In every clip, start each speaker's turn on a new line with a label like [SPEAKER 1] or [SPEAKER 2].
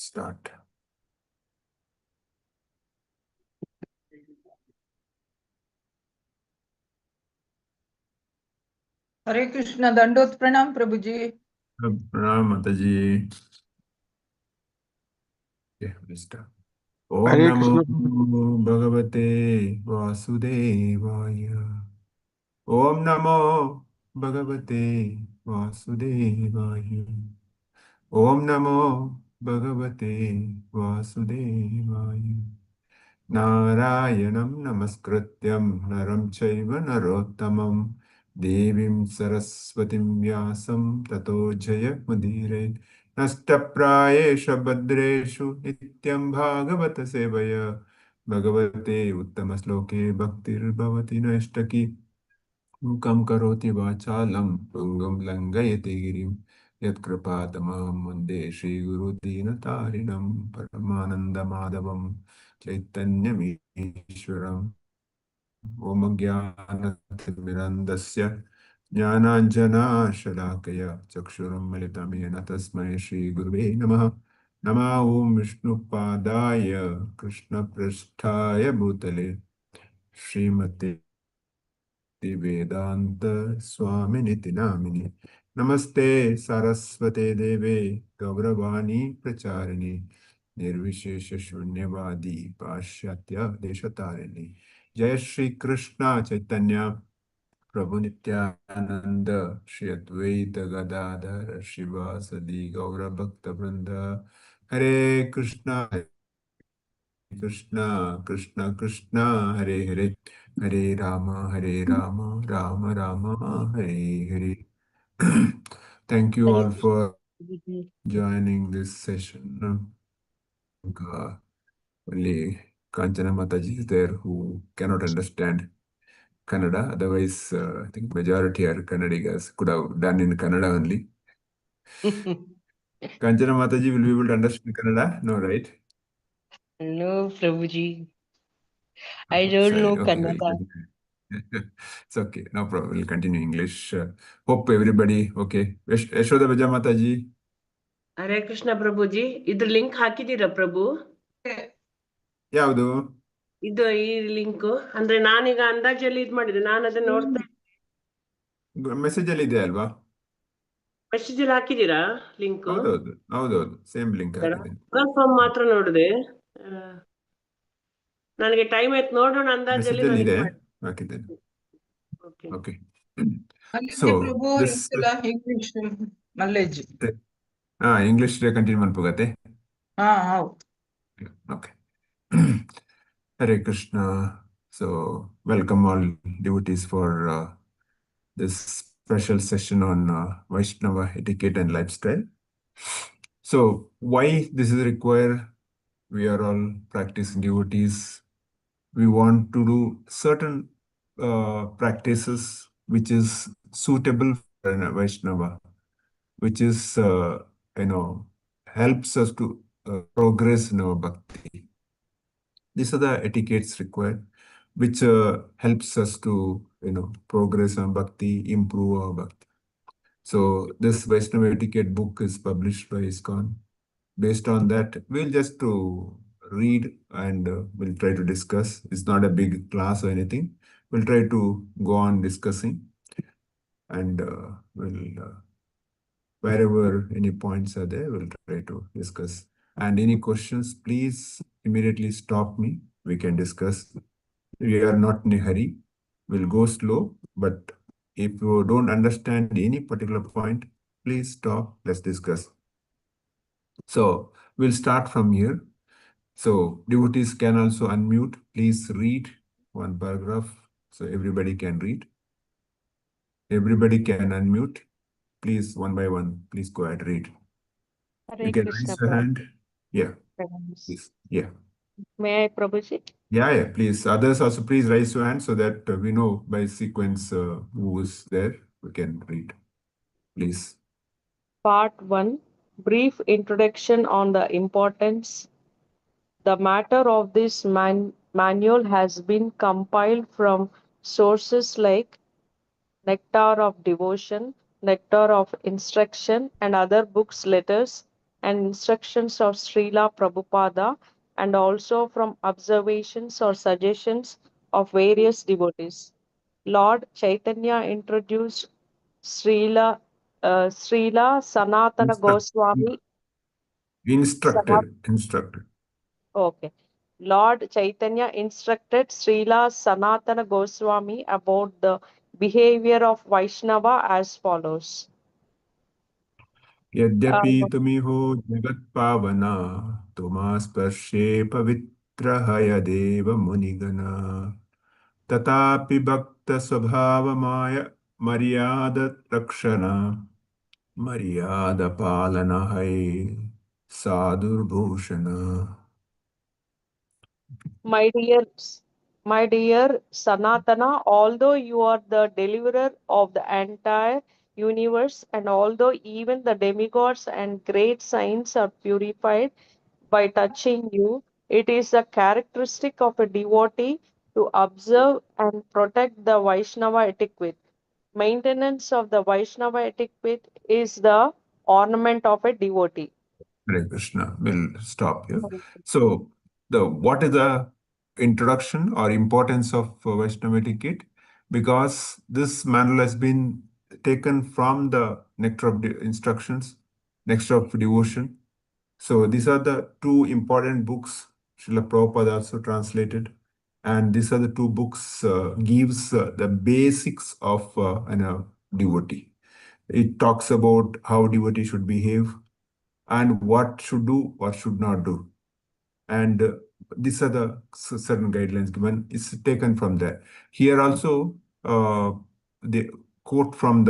[SPEAKER 1] Start.
[SPEAKER 2] हरे कृष्ण। दंडोत प्रणाम प्रभु जी।
[SPEAKER 1] प्रणाम माता जी। start. ओम
[SPEAKER 3] हरे
[SPEAKER 1] नमो
[SPEAKER 3] कृष्ण।
[SPEAKER 1] भगवते वासुदेवाय। ओम नमो भगवते वासुदेवाय। ओम नमो भगवते वासुदेवाय। नारायणं नमस्कृत्यं नरं चैव नरोत्तमं देवीं सरस्वतीं व्यासं ततो जयमुदीरयेत्। नष्टप्रायेषु भद्रेषु नित्यं भागवत सेवया भगवते उत्तमश्लोके भक्तिर्भवति नैष्टकी। मूकं करोति वाचालं भृङ्गं लङ्घयति गिरिं यत्कृपातमहं वन्दे श्रीगुरुदीनतारिणं परमानन्दमाधवं चैतन्यमीश्वरम्। ॐ ज्ञानतिमिरन्दस्य ज्ञानाञ्जनाशलाकया चक्षुरुन्मिलितं येन तस्मै श्रीगुरुवे नमः। नमः ॐ विष्णुपादाय कृष्णपृष्ठाय भूतले श्रीमते वेदांत स्वामिनिति नामिनि। नमस्ते सरस्वते देवे गौरवाणी प्रचारिणि निर्विशेष शून्यवादी पाश्चात्य देशतारिणि। जय श्री कृष्ण चैतन्य प्रभु नित्यानंद श्री अद्वैत गदाधर शिवासदि गौर भक्त वृंद। हरे Krishna Krishna Krishna Krishna Hare Hare Hare Ram Ram Ram Hare Hare. Thank you
[SPEAKER 4] Hare
[SPEAKER 1] all
[SPEAKER 4] Krishna.
[SPEAKER 1] for
[SPEAKER 4] Prabhuji.
[SPEAKER 1] joining this session. Only Kanchana Mataji is there who cannot understand Kannada. Otherwise, I think majority are Kannadigas. Could have done in Kannada only. Kanchana Mataji will be able to understand Kannada? No, right?
[SPEAKER 4] No, Prabhuji. I don't
[SPEAKER 1] Sorry.
[SPEAKER 4] know
[SPEAKER 1] Okay, we'll
[SPEAKER 4] Kannada.
[SPEAKER 1] continue. It's okay. No problem. We'll continue English. Hope everybody okay. Yashoda Baja Mataji.
[SPEAKER 5] Hare Krishna ಪ್ರಭುಜಿ, ಇದ್ರ link ಹಾಕಿದೀರಾ ಪ್ರಭು?
[SPEAKER 1] ಯಾವುದು?
[SPEAKER 5] ಇದು ಈ link ಅಂದ್ರೆ ನಾನೀಗ ಅಂದಾಜಲ್ಲಿ ಇದ್ ಮಾಡಿದೆ, ನಾನು ಅದನ್ನ ನೋಡ್ತಾ
[SPEAKER 1] ಮೆಸೇಜ್ ಅಲ್ಲಿ ಇದೆ ಅಲ್ವಾ?
[SPEAKER 5] ಮೆಸೇಜ್ ಅಲ್ಲಿ ಹಾಕಿದೀರಾ ಲಿಂಕ್?
[SPEAKER 1] ಹೌದೌದು ಸೇಮ್ ಲಿಂಕ್ ಹಾಕಿದ್ದೀನಿ.
[SPEAKER 5] ಕನ್ಫರ್ಮ್ ಮಾತ್ರ ನೋಡಿದೆ. ನನಗೆ ಟೈಮ್ ಆಯ್ತು ನೋಡೋಣ ಅಂದಾಜಲ್ಲಿ
[SPEAKER 1] ಮೆಸೇಜ್ ಅಲ್ಲಿ
[SPEAKER 5] ನಾನು
[SPEAKER 1] ಇದೆ
[SPEAKER 5] ಇದ್ ಮಾಡಿದೆ.
[SPEAKER 1] ಹಾಕಿದ್ದೇನೆ.
[SPEAKER 5] ಓಕೆ.
[SPEAKER 1] ಓಕೆ.
[SPEAKER 2] ಮಲ್ಲಿಜಿ ಪ್ರಭು ಇಂತಲ ಇಂಗ್ಲಿಷ್ ಮಲ್ಲಿಜಿ.
[SPEAKER 1] ಇಂಗ್ಲಿಷ್ ಕಂಟಿನ್ಯೂ ಮಾಡ್ಬೋಗತ್ತೆ.
[SPEAKER 2] ಹೌದು.
[SPEAKER 1] Okay. Hare Krishna. So, welcome all devotees for this special session on Vaishnava etiquette and lifestyle. So, why this is required? We are all practicing devotees. We want to do certain practices which is suitable for a Vaishnava, which is, helps us to progress in our bhakti. These are the etiquettes required, which helps us to, progress on bhakti, improve our bhakti. So this Vaishnava etiquette book is published by ISKCON. Based on that, we'll just to read and we'll try to discuss. It's not a big class or anything. We'll try to go on discussing and wherever any points are there, we'll try to discuss. And any questions, please immediately stop me. We can discuss. We are not in a hurry. We'll go slow, but if you don't understand any particular point, please stop. Let's discuss. So we'll start from here. So devotees can also unmute. Please read one paragraph so everybody can read. Everybody can unmute. Please, one by one, please go ahead, read.
[SPEAKER 4] Hare
[SPEAKER 1] You can
[SPEAKER 4] Krishna.
[SPEAKER 1] raise your hand. Yeah,
[SPEAKER 4] Prabhuji.
[SPEAKER 1] please. Yeah.
[SPEAKER 4] May I, Prabhuji?
[SPEAKER 1] Yeah, please. Others also, please raise your hand so that we know by sequence who is there. We can read. Please.
[SPEAKER 4] Part 1. Brief introduction on the importance. The matter of this manual has been compiled from sources like Nectar of Devotion, Nectar of Instruction, and other books, letters, and instructions of Srila Prabhupada, and also from observations or suggestions of various devotees. Lord Chaitanya introduced Srila Sanatana Goswami.
[SPEAKER 1] Instructed.
[SPEAKER 4] Okay. Lord Chaitanya instructed Srila Sanatana Goswami about the behavior of Vaishnava as follows.
[SPEAKER 1] Yadyapi tumiho jagat pavana tumasparshe pavitrahaya deva munigana tatapi bhakta swabhavamaya maryada rakshana maryada palana hai sadhurbhushana.
[SPEAKER 4] My dear Sanatana, although you are the deliverer of the entire universe, and although even the demigods and great saints are purified by touching you, it is a characteristic of a devotee to observe and protect the Vaishnava etiquette. Maintenance of the Vaishnava etiquette is the ornament of a devotee.
[SPEAKER 1] Hare Krishna. We'll stop here. So, what is the introduction or importance of Vaishnava etiquette? Because this manual has been taken from the Nectar of Instructions, Nectar of Devotion. So, these are the two important books Srila Prabhupada also translated. And these are the two books gives the basics of devotee. It talks about how devotee should behave, and what should do, what should not do. And these are the certain guidelines given. It's taken from there. Here also, the quote from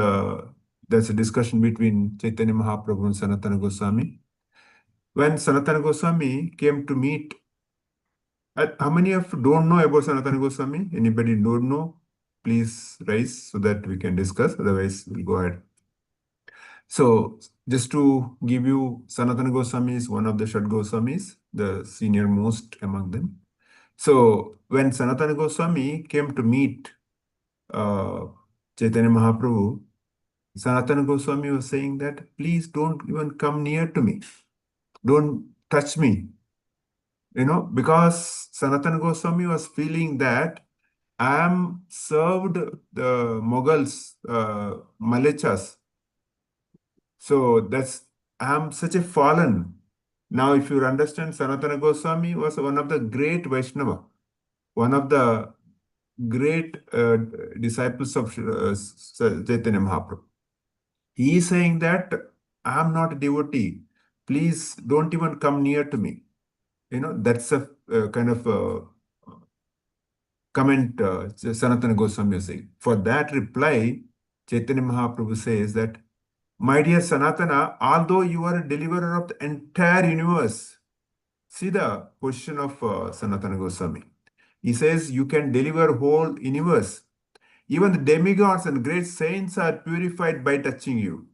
[SPEAKER 1] there's a discussion between Chaitanya Mahaprabhu and Sanatana Goswami. When Sanatana Goswami came to meet, how many of you don't know about Sanatana Goswami? Anybody don't know? Please raise so that we can discuss. Otherwise, we'll go ahead. So, just to give you, Sanatana Goswami is one of the Shad Goswamis, the senior most among them. So, when Sanatana Goswami came to meet Chaitanya Mahaprabhu, Sanatana Goswami was saying that, please don't even come near to me. Don't touch me. Because Sanatana Goswami was feeling that I am served the Mughals, Malechas. So I'm such a fallen. Now, if you understand, Sanatana Goswami was one of the great Vaishnava, one of the great disciples of Chaitanya Mahaprabhu. He is saying that I am not a devotee. Please don't even come near to me. That's a kind of comment Sanatana Goswami is saying. For that reply, Chaitanya Mahaprabhu says that, my dear Sanatana, although you are a deliverer of the entire universe, see the position of Sanatana Goswami. He says you can deliver whole universe. Even the demigods and great saints are purified by touching you.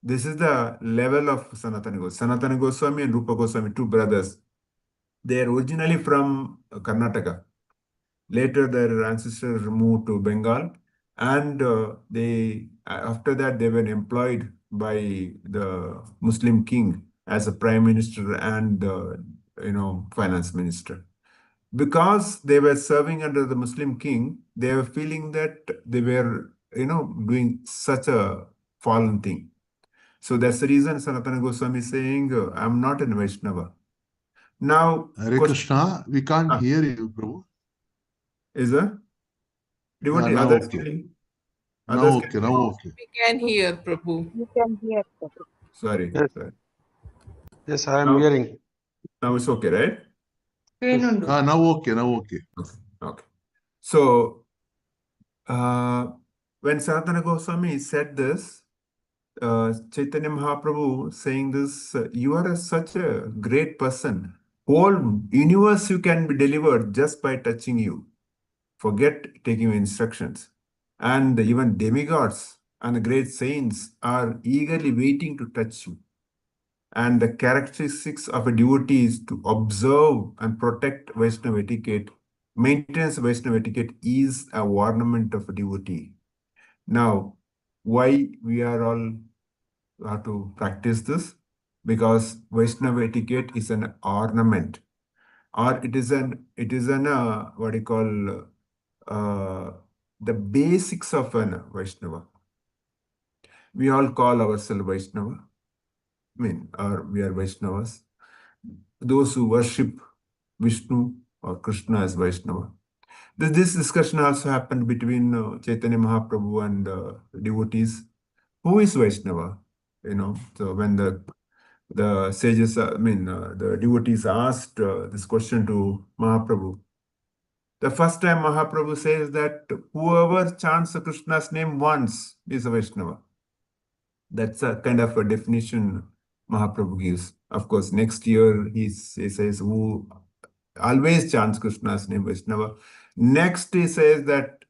[SPEAKER 1] This is the level of Sanatana Goswami. Sanatana Goswami and Rupa Goswami, two brothers. They are originally from Karnataka. Later, their ancestors moved to Bengal, and after that they were employed by the Muslim king as a prime minister and finance minister. Because they were serving under the Muslim king, they were feeling that they were doing such a fallen thing. So that's the reason Sanatana Goswami is saying, I'm not a Vaishnava. Now,
[SPEAKER 3] Hare Krishna, we can't hear you, Prabhu.
[SPEAKER 1] Is a devotee,
[SPEAKER 3] now
[SPEAKER 1] others
[SPEAKER 3] okay.
[SPEAKER 1] can.
[SPEAKER 3] Now
[SPEAKER 1] Others
[SPEAKER 3] okay,
[SPEAKER 1] can.
[SPEAKER 3] now okay.
[SPEAKER 2] We can hear, Prabhu.
[SPEAKER 4] You can hear.
[SPEAKER 1] Sorry.
[SPEAKER 6] Yes.
[SPEAKER 1] Sorry.
[SPEAKER 6] Yes, I am
[SPEAKER 1] Now,
[SPEAKER 6] hearing.
[SPEAKER 1] now it's okay, right?
[SPEAKER 2] Venundu.
[SPEAKER 3] Now okay, now okay.
[SPEAKER 1] Okay. So, when Sanatana Goswami said this, Chaitanya Mahaprabhu saying this, you are such a great person. Whole universe you can be delivered just by touching you. Forget taking instructions. And even demigods and the great saints are eagerly waiting to touch you. And the characteristics of a devotee is to observe and protect Vaishnava etiquette. Maintenance of Vaishnava etiquette is a ornament of a devotee. Now, why we are all have to practice this? because Vaishnava etiquette is an ornament, or it is an what do you call the basics of an Vaishnava. We all call ourselves Vaishnava. I mean, or we are Vaishnavas. Those who worship Vishnu or Krishna as Vaishnava. This discussion also happened between Chaitanya Mahaprabhu and devotees. Who is Vaishnava? So when the sages, the devotees asked this question to Mahaprabhu. The first time Mahaprabhu says that whoever chants Krishna's name once is a Vaishnava. That's a kind of a definition Mahaprabhu gives. Of course, next year he says who always chants Krishna's name, Vaishnava. Next he says that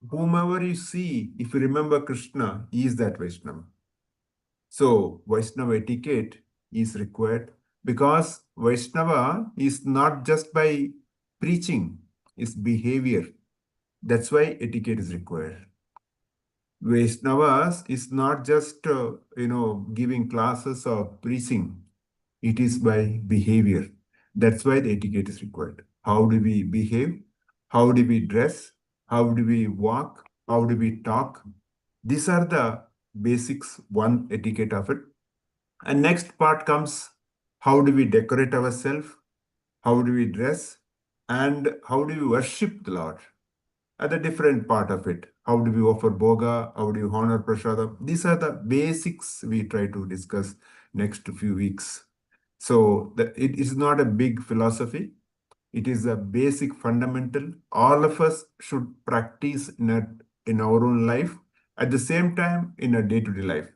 [SPEAKER 1] whomever you see, if you remember Krishna, he is that Vaishnava. So Vaishnava etiquette is required because Vaishnava is not just by preaching, it's behavior. That's why etiquette is required. Vaishnavas is not just giving classes or preaching. It is by behavior. That's why the etiquette is required. How do we behave? How do we dress? How do we walk? How do we talk? These are the basics, one etiquette of it. And next part comes, how do we decorate ourselves? How do we dress? And how do we worship the Lord? At the different part of it. How do we offer boga? How do you honor prasada? These are the basics we try to discuss next few weeks. So it is not a big philosophy. It is a basic fundamental. All of us should practice in our own life, at the same time in a day-to-day life.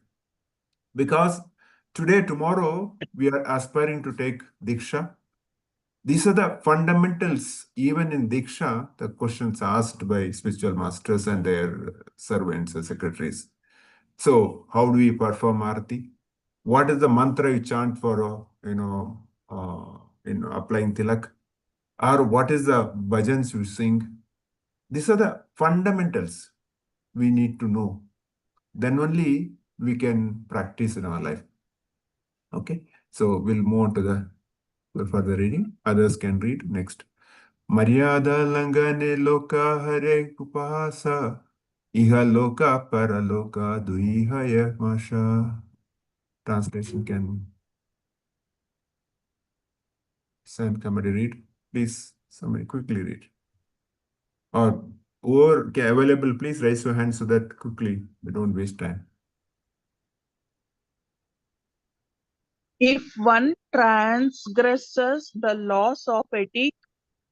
[SPEAKER 1] Because today, tomorrow, we are aspiring to take Diksha. These are the fundamentals. Even in Diksha, the questions asked by spiritual masters and their servants and secretaries. So, how do we perform Arati? What is the mantra you chant for, applying tilak? Or what is the bhajans you sing? These are the fundamentals we need to know. Then only we can practice in our life. Okay, so we'll move on to the further reading. Others can read next. Maryada langane loka hare kupasa iha loka paraloka duihaya masha. Translation can somebody read. Please, somebody quickly read. Or available, please raise your hand so that quickly we don't waste time.
[SPEAKER 7] If one transgresses the laws of ethics,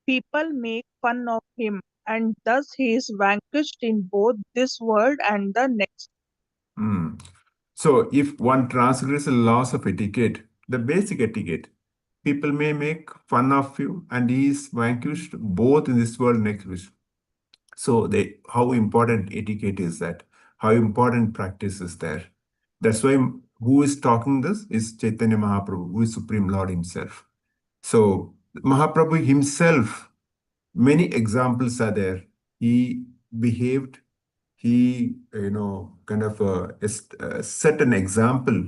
[SPEAKER 7] people make fun of him, and thus he is vanquished in both this world and the next.
[SPEAKER 1] So, if one transgresses the laws of etiquette, the basic etiquette, people may make fun of you, and he is vanquished both in this world and next world. So, how important etiquette is that? How important practice is there? That's why who is talking this is Chaitanya Mahaprabhu, who is Supreme Lord himself. So, Mahaprabhu himself, many examples are there. He behaved, he, kind of set an example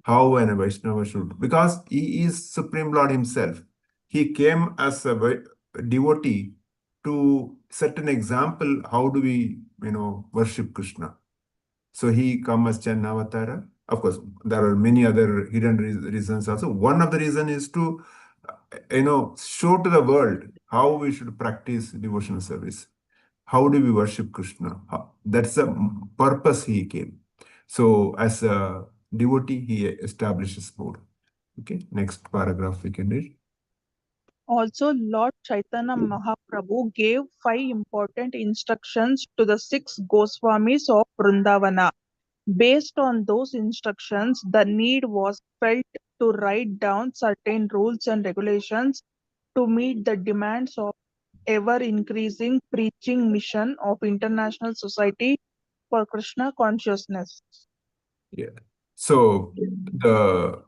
[SPEAKER 1] how a Vaishnava should, because he is Supreme Lord himself. He came as a devotee to set an example how do we, worship Krishna. So he come as Channavatara. Of course, there are many other hidden reasons also. One of the reason is to, show to the world how we should practice devotional service. How do we worship Krishna? That's the purpose he came. So as a devotee, he establishes mode. Okay, next paragraph we can read.
[SPEAKER 7] Also, Lord Chaitanya Mahaprabhu gave 5 important instructions to the 6 Goswamis of Vrindavana. Based on those instructions, the need was felt to write down certain rules and regulations to meet the demands of ever-increasing preaching mission of International Society for Krishna Consciousness.
[SPEAKER 1] Yeah. So the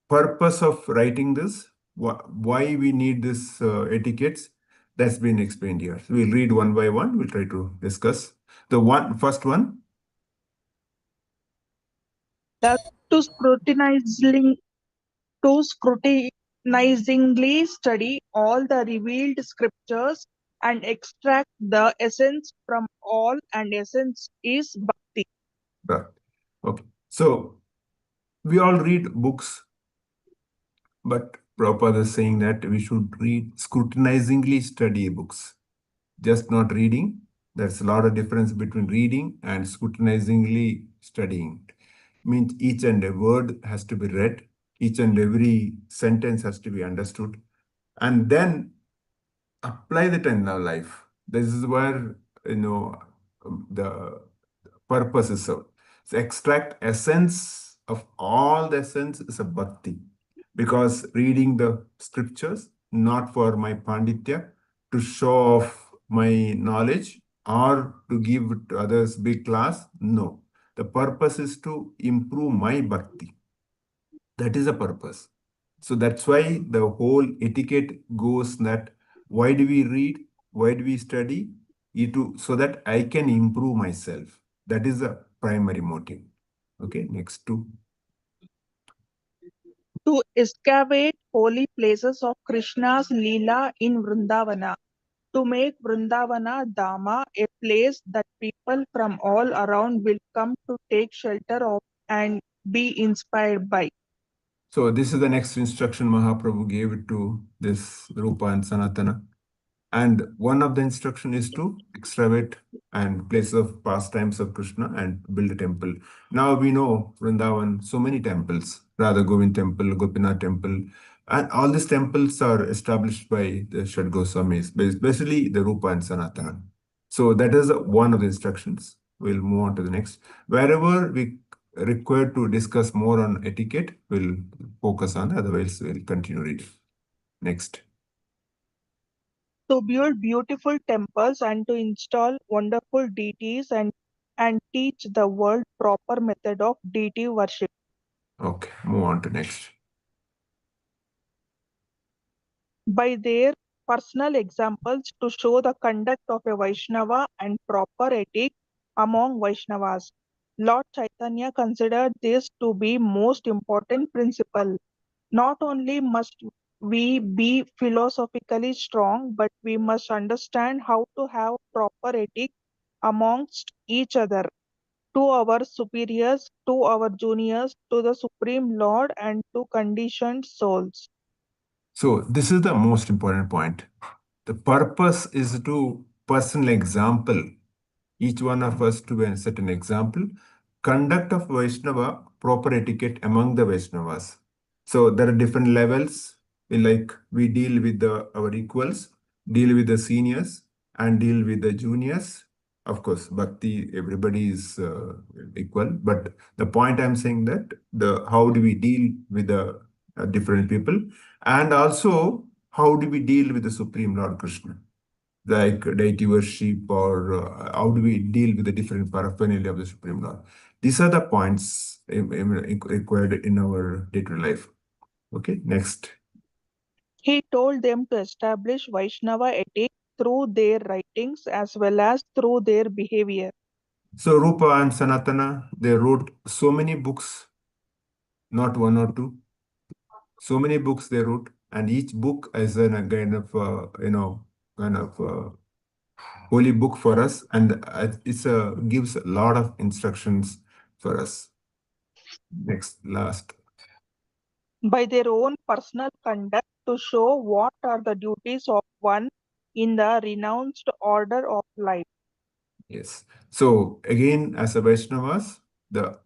[SPEAKER 1] purpose of writing this, why we need this etiquettes, that's been explained here. So we'll read one by one. We'll try to discuss. The first one.
[SPEAKER 7] That To scrutinizingly study all the revealed scriptures and extract the essence from all, and essence is bhakti.
[SPEAKER 1] Right. Okay. So we all read books, but Prabhupada is saying that we should read, scrutinizingly study books, just not reading. There's a lot of difference between reading and scrutinizingly studying. Means each and every word has to be read, each and every sentence has to be understood, and then apply that in our life. This is where the purpose is served. So extract essence of all the essence is a bhakti. Because reading the scriptures, not for my panditya, to show off my knowledge or to give it to others big class, no. The purpose is to improve my bhakti. That is the purpose. So that's why the whole etiquette goes that why do we read? Why do we study? So that I can improve myself. That is the primary motive. Okay, next two.
[SPEAKER 7] To excavate holy places of Krishna's Leela in Vrindavana, to make Vrindavana Dhamma a place that people from all around will come to take shelter of and be inspired by.
[SPEAKER 1] So this is the next instruction Mahaprabhu gave it to this Rupa and Sanatana. And one of the instruction is to excavate and places of pastimes of Krishna and build a temple. Now we know Vrindavan, so many temples, Radha Govind temple, Gopinath temple, and all these temples are established by the Shad Goswamis, especially the Rupa and Sanatana. So that is one of the instructions. We'll move on to the next. Wherever we required to discuss more on etiquette, we'll focus on, otherwise we'll continue reading. Next.
[SPEAKER 7] To build beautiful temples and to install wonderful deities and teach the world proper method of deity worship.
[SPEAKER 1] Okay, move on to next.
[SPEAKER 7] By their personal examples to show the conduct of a Vaishnava and proper ethic among Vaishnavas. Lord Chaitanya considered this to be most important principle. Not only must we be philosophically strong, but we must understand how to have proper ethic amongst each other, to our superiors, to our juniors, to the Supreme Lord, and to conditioned souls.
[SPEAKER 1] So this is the most important point. The purpose is to personal example, each one of us to set an example, conduct of Vaishnava, proper etiquette among the Vaishnavas. So there are different levels. We deal with our equals, deal with the seniors, and deal with the juniors. Of course, bhakti, everybody is equal. But the point I'm saying that how do we deal with the different people, and also how do we deal with the Supreme Lord Krishna, like deity worship, or how do we deal with the different paraphernalia of the Supreme Lord. These are the points required in our day-to-day life. Okay, next.
[SPEAKER 7] He told them to establish Vaishnava ethic through their writings as well as through their behavior.
[SPEAKER 1] So Rupa and Sanatana, they wrote so many books, not one or two. So many books they wrote, and each book is a kind of holy book for us, and it's gives a lot of instructions for us. Next, last.
[SPEAKER 7] By their own personal conduct to show what are the duties of one in the renounced order of life.
[SPEAKER 1] Yes. So again, as a Vaishnavas,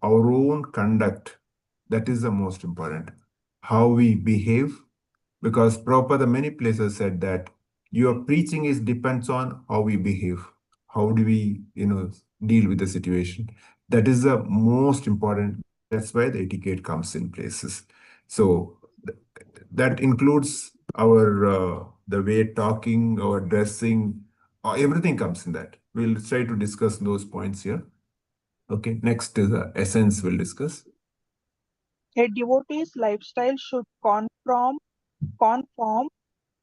[SPEAKER 1] our own conduct, that is the most important. How we behave, because Prabhupada many places said that your preaching depends on how we behave. How do we, deal with the situation? That is the most important. That's why the etiquette comes in places. So that includes the way talking, our dressing, everything comes in that. We'll try to discuss those points here. Okay, next is the essence we'll discuss.
[SPEAKER 7] A devotee's lifestyle should conform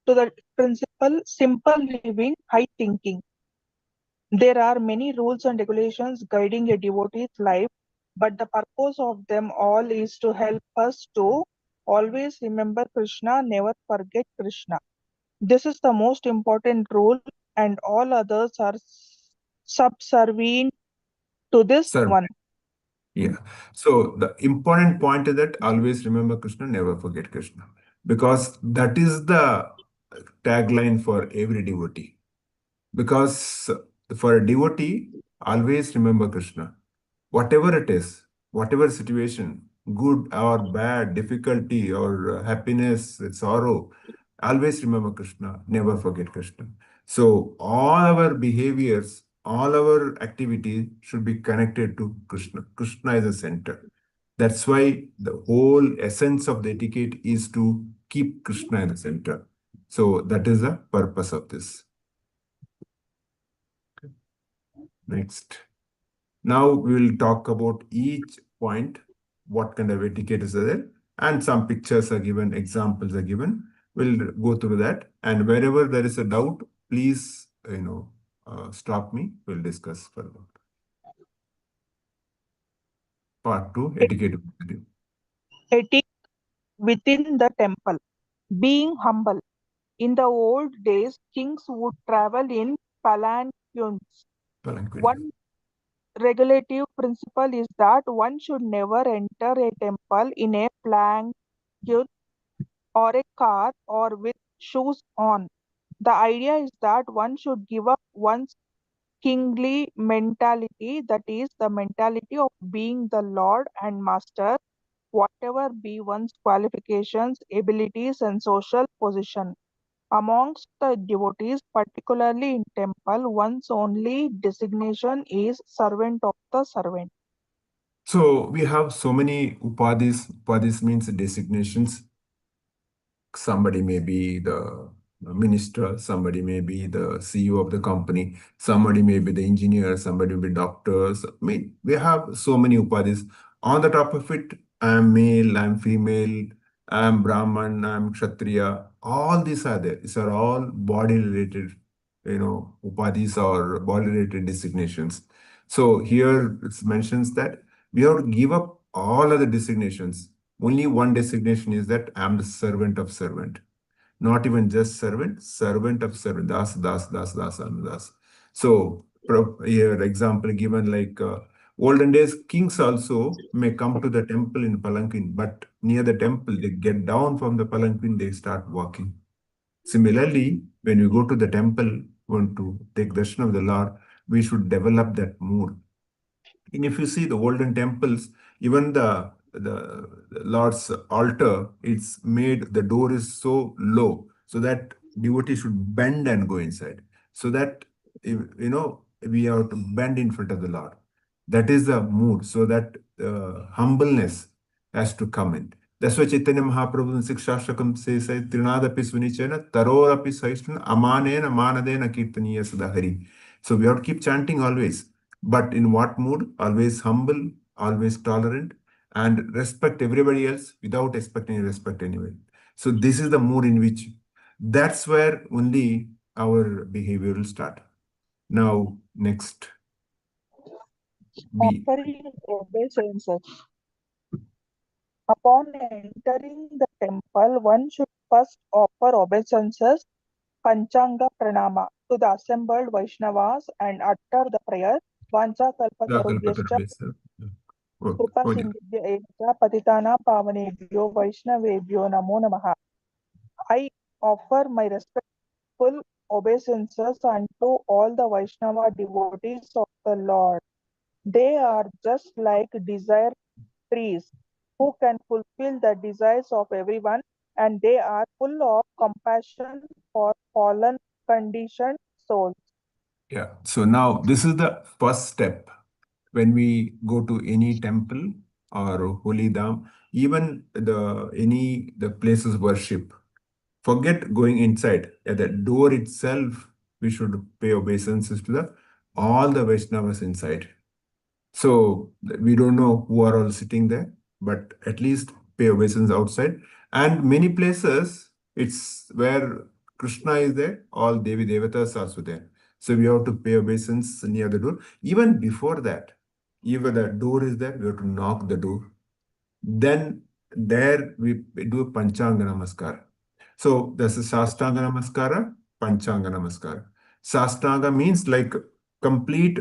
[SPEAKER 7] to the principle simple living, high thinking. There are many rules and regulations guiding a devotee's life. but the purpose of them all is to help us to always remember Krishna, never forget Krishna. This is the most important rule, and all others are subservient to this
[SPEAKER 1] Sir.
[SPEAKER 7] one.
[SPEAKER 1] Yeah. So the important point is that always remember Krishna, never forget Krishna. Because that is the tagline for every devotee. Because for a devotee, always remember Krishna. Whatever it is, whatever situation, good or bad, difficulty or happiness, sorrow, always remember Krishna, never forget Krishna. So all our behaviors, all our activities should be connected to Krishna. Krishna is the center. That's why the whole essence of the etiquette is to keep Krishna in the center. So that is the purpose of this. Okay. Next. Now we will talk about each point, what kind of etiquette is there, and some pictures are given, examples are given. We'll go through that, and wherever there is a doubt, please, stop me. We'll discuss further. Part 2, etiquette.
[SPEAKER 7] Etiquette within the temple. Being humble. In the old days, kings would travel in palanquins. One regulative principle is that one should never enter a temple in a palanquin or a car or with shoes on. The idea is that one should give up one's kingly mentality, that is, the mentality of being the lord and master, whatever be one's qualifications, abilities, and social position. Amongst the devotees, particularly in temple, one's only designation is servant of the servant.
[SPEAKER 1] So we have so many upadhis. Upadhis means designations. Somebody may be the minister, somebody may be the CEO of the company, somebody may be the engineer, somebody may be doctors. I mean, we have so many upadhis. On the top of it, I'm male, I'm female, I'm Brahman, I'm Kshatriya. All these are there. These are all body-related, upadhis or body-related designations. So here it mentions that we have to give up all other designations. Only one designation is that I'm the servant of servant. Not even just servant, servant of servant. Das, das, das, das, and das. So here example given like olden days, kings also may come to the temple in palanquin, but near the temple, they get down from the palanquin, they start walking. Similarly, when we go to the temple, want to take darshan of the Lord, we should develop that mood. And if you see the olden temples, even the Lord's altar, it's made, the door is so low, so that devotee should bend and go inside. So that, we have to bend in front of the Lord. That is the mood, so that humbleness has to come in. That's why Chaitanya Mahaprabhu in Sikshashtakam says, Trinadapi Sunichena, Tarorapi Saishtuna, Amanena Manadena Kirtaniya Sadahari. So we have to keep chanting always. But in what mood? Always humble, always tolerant, and respect everybody else without expecting respect anyway. So this is the mood in which, that's where only our behavior will start. Now, next.
[SPEAKER 7] Offering obeisances. Upon entering the temple, one should first offer obeisances, Panchanga Pranama, to the assembled Vaishnavas and utter the prayer, Vancha Kalpatarubhyascha Krupa Sindhubhya Eva Patitana Pavanebhyo Vaishnavebhyo Namo Namaha. I offer my respectful obeisances unto all the Vaishnava devotees of the Lord. They are just like desire trees who can fulfill the desires of everyone, and they are full of compassion for fallen, conditioned souls.
[SPEAKER 1] Yeah. So now this is the first step. When we go to any temple or holy dham, even the places worship, forget going inside. At the door itself, we should pay obeisances to all the Vaishnavas inside. So we don't know who are all sitting there, but at least pay obeisance outside. And many places, it's where Krishna is there, all Devi Devatas are also there. So we have to pay obeisance near the door. Even before that, Even the door is there, we have to knock the door. Then there we do Panchanga Namaskara. So there's a Sastanga Namaskara, Panchanga Namaskara. Sastanga means like complete,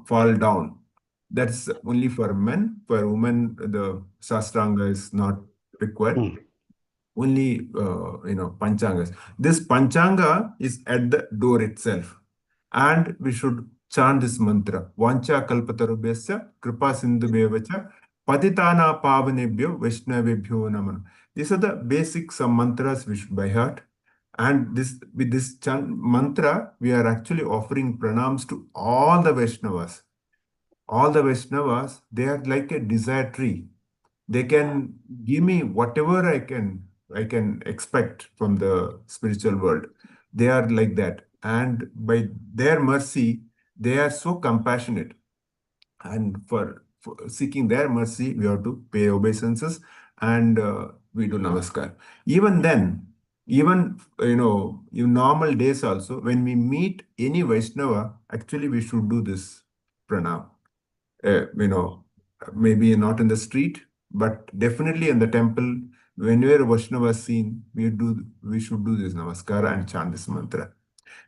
[SPEAKER 1] fall down. That's only for men. For women, the Sastanga is not required. Only, Panchangas. This Panchanga is at the door itself. And we should chant this mantra. Vancha kalpatarubhyasya kripa sindhubhyevacha patitana pavanebhyo vaishnavebhyo namah. These are the basic some mantras we should by heart. And with this mantra, we are actually offering pranams to all the Vaishnavas. All the Vaishnavas, they are like a desire tree. They can give me whatever I can expect from the spiritual world. They are like that. And by their mercy, they are so compassionate. And for seeking their mercy, we have to pay obeisances and we do namaskar. Even then, even in normal days also, when we meet any Vaishnava, actually we should do this pranam. Maybe not in the street, but definitely in the temple. Whenever Vaishnava is seen, we should do this namaskara and chant this mantra.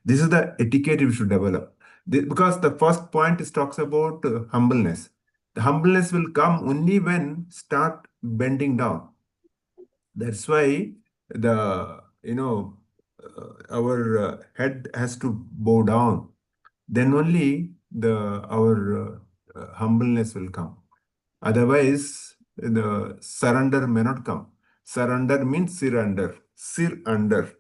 [SPEAKER 1] This is the etiquette we should develop. Because the first point is talks about humbleness. The humbleness will come only when start bending down. That's why our head has to bow down. Then only our humbleness will come. Otherwise, the surrender may not come. Surrender means sir under. Sir under.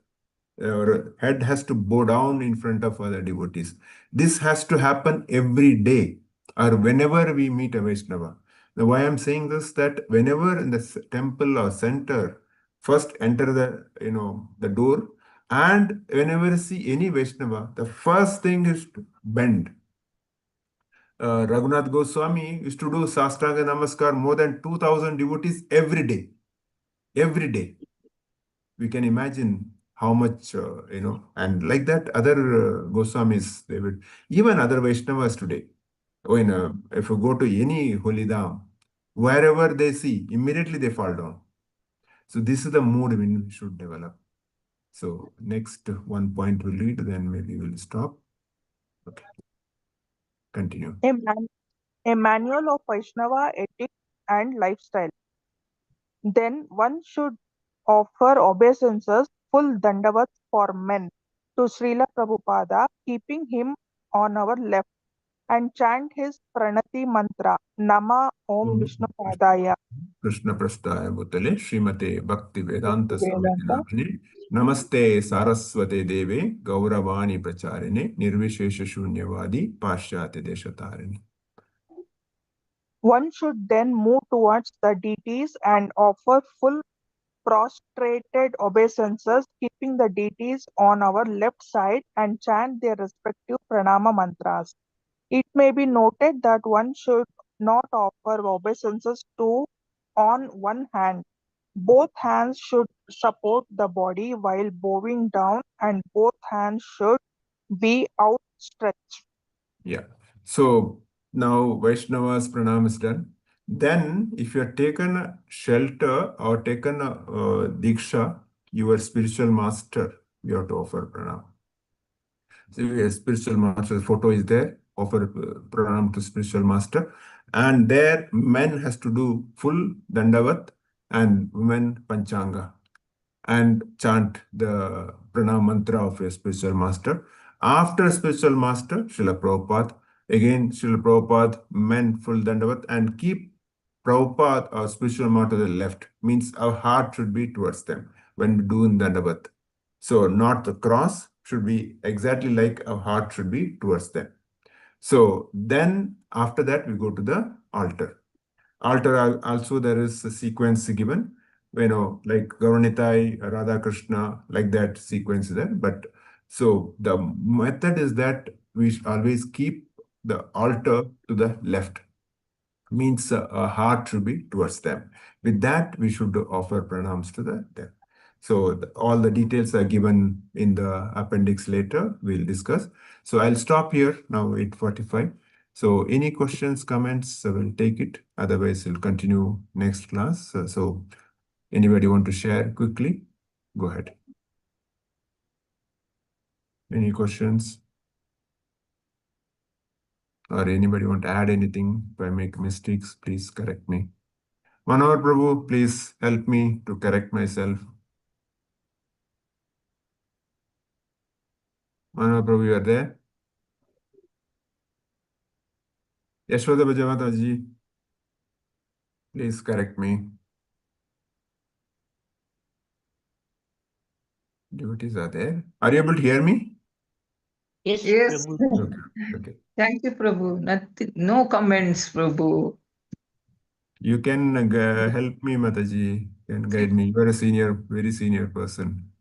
[SPEAKER 1] Our head has to bow down in front of other devotees. This has to happen every day or whenever we meet a Vaishnava. Now, why I'm saying this, that whenever in the temple or center, first enter the door, and whenever you see any Vaishnava, the first thing is to bend. Raghunath Goswami used to do Sastanga Namaskar more than 2,000 devotees every day. Every day. We can imagine how much, and like that, other Goswamis, they would, even other Vaishnavas today, if you go to any holy dham, wherever they see, immediately they fall down. So this is the mood we should develop. So next one point we'll read, then maybe we'll stop. Okay. Continue.
[SPEAKER 7] A manual of Vaishnava ethics and lifestyle. Then one should offer obeisances full dandavats for men to Srila Prabhupada, keeping him on our left, and chant his pranati mantra, Nama Om Vishnu Padaya.
[SPEAKER 1] Krishna Prasthaya Bhutale Srimate Bhakti Vedanta Swami
[SPEAKER 7] Vedanta.
[SPEAKER 1] Namane Namaste Saraswate Deve Gauravani Pracharine Nirvishesha Shunyavadi Pashyate Deshatarine.
[SPEAKER 7] One should then move towards the deities and offer full prostrated obeisances, keeping the deities on our left side and chant their respective pranama mantras. It may be noted that one should not offer obeisances on one hand. Both hands should support the body while bowing down, and both hands should be outstretched.
[SPEAKER 1] Yeah. So now Vaishnava's pranam is done. Then, if you have taken a shelter or taken a diksha, your spiritual master, you have to offer pranam. So your spiritual master's photo is there, offer pranam to spiritual master. And there, men has to do full dandavat and women panchanga and chant the pranam mantra of your spiritual master. After spiritual master, Srila Prabhupada, again Srila Prabhupada, men full dandavat and keep Prabhupada or spiritual master to the left. Means our heart should be towards them when we do dandavat. So not the cross, should be exactly like our heart should be towards them. So then after that we go to the altar. Altar also there is a sequence given, like Gauranitai, Radha Krishna, like that sequence is there. But so the method is that we always keep the altar to the left. Means our heart should be towards them. With that, we should offer pranams to them. So all the details are given in the appendix later. We'll discuss. So I'll stop here now, 8:45. So any questions, comments, we'll take it. Otherwise, we'll continue next class. So anybody want to share quickly? Go ahead. Any questions? Or anybody want to add anything? If I make mistakes, please correct me. Manohar Prabhu, please help me to correct myself. Manohar Prabhu, you are there? Yashoda Bajamata ji, please correct me. Devotees are there. Are you able to hear me?
[SPEAKER 5] Yes,
[SPEAKER 2] Yes.
[SPEAKER 5] Prabhu.
[SPEAKER 1] Okay. Okay.
[SPEAKER 2] Thank you, Prabhu. Nothing, no comments, Prabhu.
[SPEAKER 1] You can help me, Mataji. Can guide me. You are a senior, very senior person.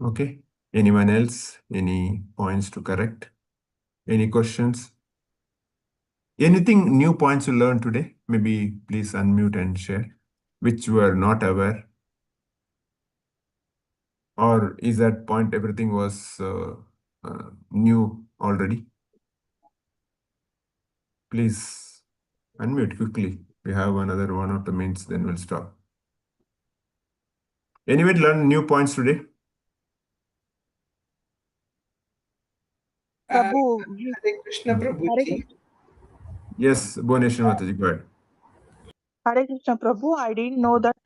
[SPEAKER 1] Okay. Anyone else? Any points to correct? Any questions? Anything new points you learned today? Maybe please unmute and share, which you are not aware. Or is that point everything was new already? Please unmute quickly. We have another 1 or 2 minutes, then we'll stop. Anybody learn new points today?
[SPEAKER 7] Prabhu,
[SPEAKER 2] Hare Krishna, Prabhu.
[SPEAKER 7] Hare,
[SPEAKER 1] Yes, Bhuvaneshwar Mataji, go ahead.
[SPEAKER 7] Hare Krishna Prabhu, I didn't know that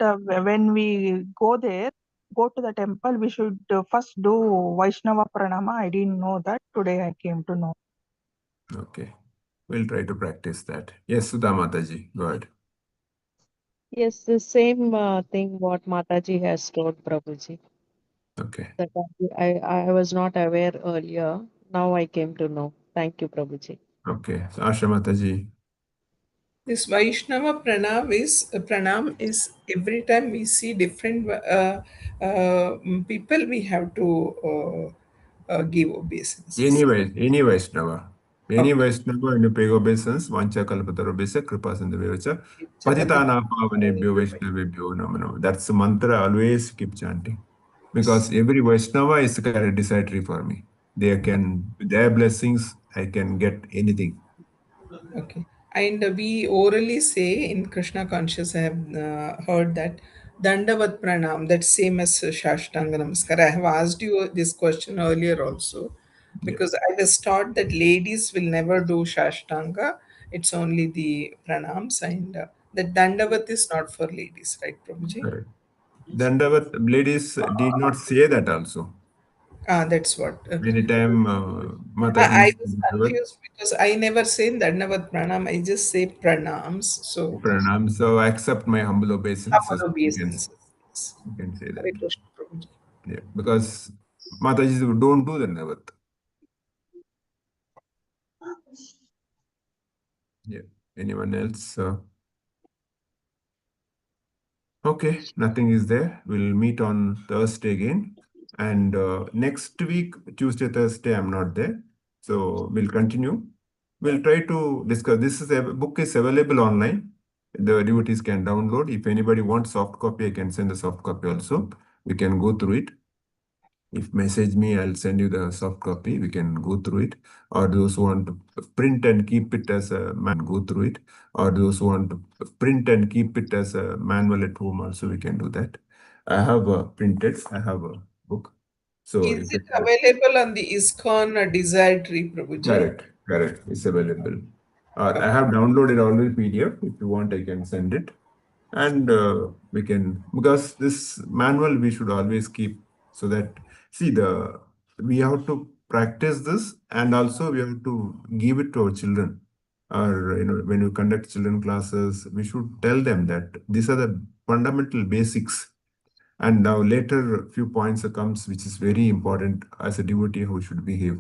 [SPEAKER 7] when we go there, go to the temple, we should first do Vaishnava Pranama. I didn't know that. Today I came to know.
[SPEAKER 1] Okay. We'll try to practice that. Yes, Sudha Mataji, go ahead.
[SPEAKER 4] Yes, the same thing what Mataji has told Prabhuji.
[SPEAKER 1] Okay.
[SPEAKER 4] That I was not aware earlier. Now I came to know. Thank you, Prabhuji.
[SPEAKER 1] Okay. So Asha Mataji.
[SPEAKER 2] This Vaishnava pranam is every time we see different people, we have to give obeisances.
[SPEAKER 1] Any Vaishnava. Any
[SPEAKER 2] Okay.
[SPEAKER 1] Vaishnava in the pay obeisance, Vancha Kalpataru Kripa Sindhavyacha, Patitana Pavanebhyo Vaishnavebhyo Namano. That's the mantra I always keep chanting. Because every Vaishnava is kind of decisive for me. They can, with their blessings, I can get anything.
[SPEAKER 2] Okay. And we orally say in Krishna conscious, I have heard that Dandavat Pranam, that's same as Shashtanga Namaskar. I have asked you this question earlier also,
[SPEAKER 1] Yeah.
[SPEAKER 2] because I was taught that ladies will never do Shashtanga, it's only the pranams, and that Dandavat is not for ladies, right, Prabhuji?
[SPEAKER 1] Correct. Dandavat ladies did not say that also.
[SPEAKER 2] That's what.
[SPEAKER 1] Anytime
[SPEAKER 2] I
[SPEAKER 1] Mataji's
[SPEAKER 2] was confused because I never say Dandavat Pranam, I just say pranams. So,
[SPEAKER 1] pranam, so I accept my humble obeisances.
[SPEAKER 2] Apollo
[SPEAKER 1] You can,
[SPEAKER 2] obeisances. Yes.
[SPEAKER 1] you can say that.
[SPEAKER 2] Hare Krishna, Prabhuji.
[SPEAKER 1] Yeah, because Mataji don't do the Navat. Yeah. Anyone else? Okay, nothing is there. We'll meet on Thursday again. And next week, Tuesday, Thursday, I'm not there. So we'll continue. We'll try to discuss. This is a book is available online. The devotees can download. If anybody wants soft copy, I can send a soft copy also. We can go through it. If message me, I'll send you the soft copy. We can go through it. Or those who want to print and keep it as a man, go through it. Or those who want to print and keep it as a manual at home, also we can do that. I have printed. I have a book. So
[SPEAKER 2] Is
[SPEAKER 1] if
[SPEAKER 2] it
[SPEAKER 1] it
[SPEAKER 2] available on the ISKCON Desire Tree, Prabhuji?
[SPEAKER 1] correct, it's available. I have downloaded already PDF. If you want, I can send it. And we can, because this manual we should always keep so that, see, we have to practice this and also we have to give it to our children. Or, when you conduct children classes, we should tell them that these are the fundamental basics. And now later, few points comes, which is very important as a devotee, how should behave.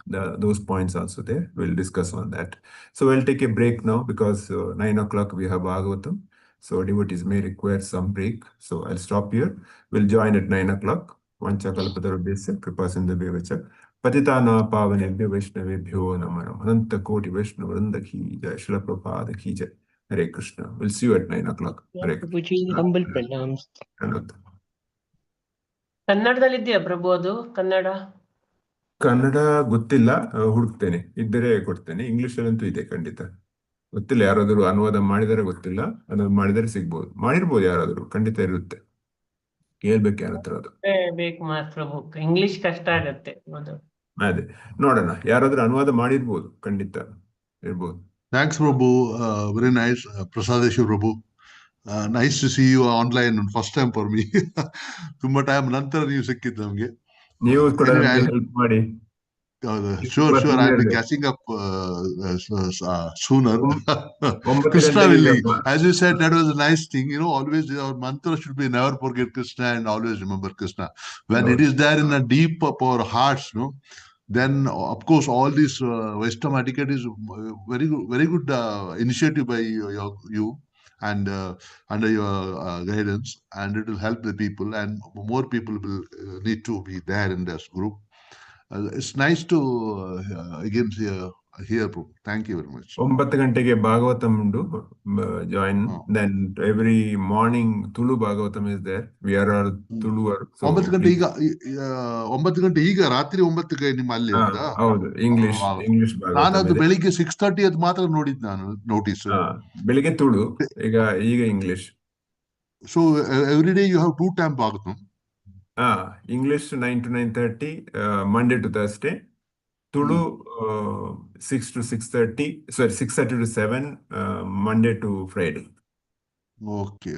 [SPEAKER 1] Those points also there. We'll discuss on that. So we'll take a break now because 9 o'clock we have Bhagavatam. So devotees may require some break. So I'll stop here. We'll join at 9 o'clock. Vancha kalpatarubhyasya kripasindhabhyo patitana pavanebhyo vaishnavebhyo namo ananta koti vaishnava vrinda ki jai Srila Prabhupada ki jai. Hare Krishna. We'll see you at 9 o'clock.
[SPEAKER 5] Yeah,
[SPEAKER 1] Hare
[SPEAKER 5] Prabhuji,
[SPEAKER 1] Krishna.
[SPEAKER 5] humble pranams.
[SPEAKER 1] Ananta.
[SPEAKER 5] ಕನ್ನಡದಲ್ಲಿ ಇದೆಯಾ ಪ್ರಭು ಅದು ಕನ್ನಡ?
[SPEAKER 1] ಕನ್ನಡ ಗೊತ್ತಿಲ್ಲ, ಹುಡುಕ್ತೇನೆ, ಇದ್ದರೆ ಕೊಡ್ತೇನೆ. ಇಂಗ್ಲಿಷಲ್ಲಂತೂ ಇದೆ ಖಂಡಿತ. ಗೊತ್ತಿಲ್ಲ, ಯಾರಾದರೂ ಅನುವಾದ ಮಾಡಿದರೆ ಗೊತ್ತಿಲ್ಲ, ಅನುವಾದ ಮಾಡಿದರೆ ಸಿಗ್ಬೋದು, ಮಾಡಿರ್ಬೋದು ಯಾರಾದರೂ, ಖಂಡಿತ ಇರುತ್ತೆ. ಕೇಳ್ಬೇಕು ಯಾರ ಹತ್ರ ಅದು.
[SPEAKER 5] ಬೇಕು ಮಾತ್ರ ಪ್ರಭು, ಇಂಗ್ಲಿಷ್ ಕಷ್ಟ ಆಗತ್ತೆ. ಹೌದು,
[SPEAKER 1] ಅದೇ ನೋಡೋಣ, ಯಾರಾದ್ರೂ ಅನುವಾದ ಮಾಡಿರ್ಬೋದು, ಖಂಡಿತ ಇರ್ಬೋದು.
[SPEAKER 3] Thanks, Prabhu. Very nice. Prasadeshu Prabhu. Nice to see you online first time for me. ತುಂಬಾ ಟೈಮ್ ನಂತರ ನೀವು ಸಿಕ್ಕಿದ್ದು ನಮ್ಗೆ.
[SPEAKER 1] ನೀವು ಕೂಡ
[SPEAKER 3] Anyway,
[SPEAKER 1] ನಮ್ಗೆ ಹೆಲ್ಪ್ ಮಾಡಿ.
[SPEAKER 3] sure, I'll be catching up sooner. Krishna will lead. As you said, that was a nice thing. You know, always our mantra should be never forget Krishna and always remember Krishna. When it is there in a deep of our hearts, no, then of course all this Vaishnava etiquette is very good initiative by you and under your guidance, and it will help the people, and more people will need to be there in this group. It's nice to again hear. Thank you very much.
[SPEAKER 1] 9 ಗಂಟೆಗೆ ಭಾಗವತಂ ಉಂಟು, join. Then every morning Tulu Bhagavatam is there. We are all ತುಳುವರ್.
[SPEAKER 3] 9 ಗಂಟೆ ಈಗ 9 ಗಂಟೆ ಈಗ ರಾತ್ರಿ 9ಕ್ಕೆ ನಿಮ್ಮ ಅಲ್ಲಿ ಅಂತ.
[SPEAKER 1] ಹೌದು, ಇಂಗ್ಲಿಷ್ ಭಾಗವತ.
[SPEAKER 3] ನಾನು ಅದು ಬೆಳಿಗ್ಗೆ 6:30 ಅದು ಮಾತ್ರ ನೋಡಿದ್ದು ನಾನು ನೋಟಿಸ್.
[SPEAKER 1] ಬೆಳಿಗ್ಗೆ ತುಳು, ಈಗ English.
[SPEAKER 3] So every day you have 2 time Bhagavatam.
[SPEAKER 1] English 9 to 9:30, Monday to Thursday. Tulu 6 to 6:30, sorry 6:30 to 7, Monday to Friday.
[SPEAKER 3] Okay.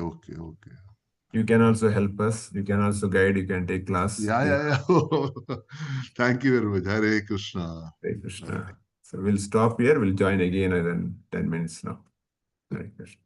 [SPEAKER 1] You can also help us. You can also guide. You can take class.
[SPEAKER 3] Yeah. Thank you very much. Hare Krishna.
[SPEAKER 1] Hare Krishna. So we'll stop here. We'll join again in 10 minutes now. Hare Krishna.